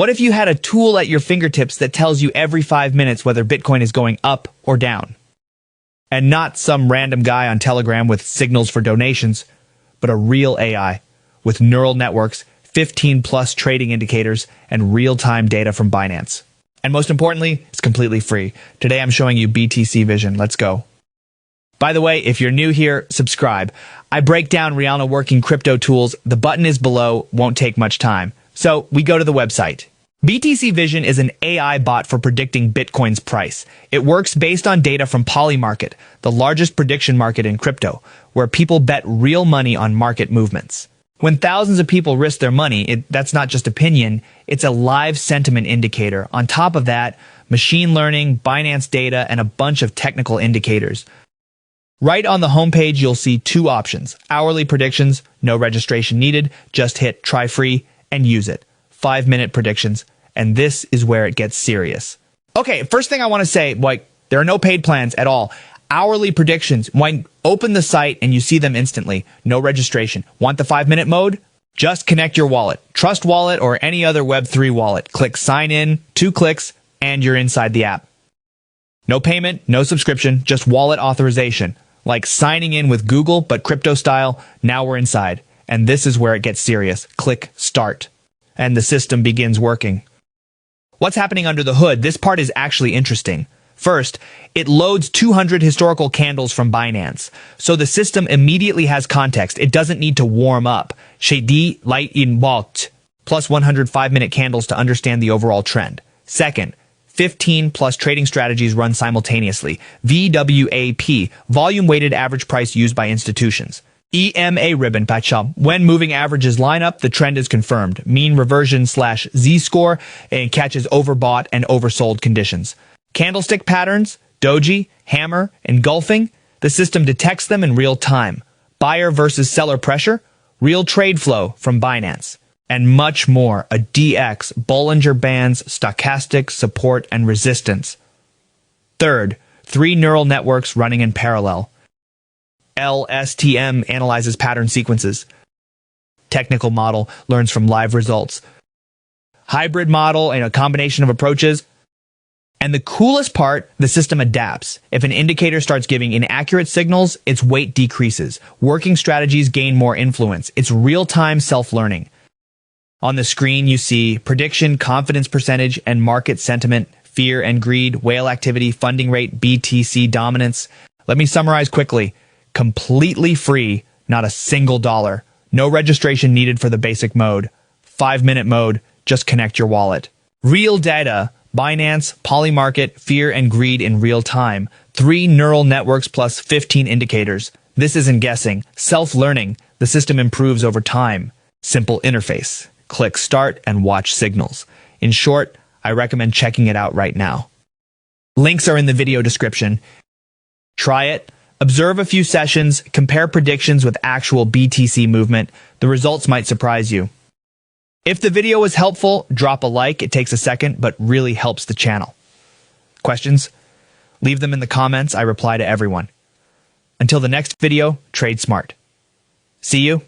What if you had a tool at your fingertips that tells you every 5 minutes whether Bitcoin is going up or down? And not some random guy on Telegram with signals for donations, but a real AI with neural networks, 15+ trading indicators, and real-time data from Binance. And most importantly, it's completely free. Today I'm showing you BTC Vision. Let's go. By the way, if you're new here, subscribe. I break down Rihanna working crypto tools. The button is below, won't take much time. So we go to the website. BTC Vision is an AI bot for predicting Bitcoin's price. It works based on data from Polymarket, the largest prediction market in crypto, where people bet real money on market movements. When thousands of people risk their money, that's not just opinion, it's a live sentiment indicator. On top of that, machine learning, Binance data, and a bunch of technical indicators. Right on the homepage, you'll see two options. Hourly predictions, no registration needed, just hit try free and use it. 5-minute predictions, and this is where it gets serious. Okay, first thing I want to say, there are no paid plans at all. Hourly predictions, open the site and you see them instantly. No registration. Want the 5-minute mode? Just connect your wallet. Trust Wallet or any other Web3 wallet. Click sign in, 2 clicks, and you're inside the app. No payment, no subscription, just wallet authorization. Like signing in with Google, but crypto style. Now we're inside. And this is where it gets serious. Click start. And the system begins working. What's happening under the hood? This part is actually interesting. First, it loads 200 historical candles from Binance. So the system immediately has context. It doesn't need to warm up. Shady light in walked, plus 100 5-minute candles to understand the overall trend. Second, 15+ trading strategies run simultaneously. VWAP, volume weighted average price used by institutions. EMA ribbon, when moving averages line up, the trend is confirmed. Mean reversion / Z-score and catches overbought and oversold conditions. Candlestick patterns, doji, hammer, engulfing, the system detects them in real time. Buyer versus seller pressure, real trade flow from Binance. And much more, a DX, Bollinger Bands, stochastic, support, and resistance. Third, 3 neural networks running in parallel. LSTM analyzes pattern sequences. Technical model learns from live results. Hybrid model and a combination of approaches. And the coolest part, the system adapts. If an indicator starts giving inaccurate signals, its weight decreases. Working strategies gain more influence. It's real-time self-learning. On the screen, you see prediction, confidence percentage, and market sentiment, fear and greed, whale activity, funding rate, BTC dominance. Let me summarize quickly. Completely free, not a single dollar. No registration needed for the basic mode. 5-minute mode, just connect your wallet. Real data, Binance, Polymarket, fear and greed in real time. 3 neural networks plus 15 indicators. This isn't guessing. Self-learning. The system improves over time. Simple interface. Click start and watch signals. In short, I recommend checking it out right now. Links are in the video description. Try it. Observe a few sessions, compare predictions with actual BTC movement. The results might surprise you. If the video was helpful, drop a like. It takes a second, but really helps the channel. Questions? Leave them in the comments. I reply to everyone. Until the next video, trade smart. See you.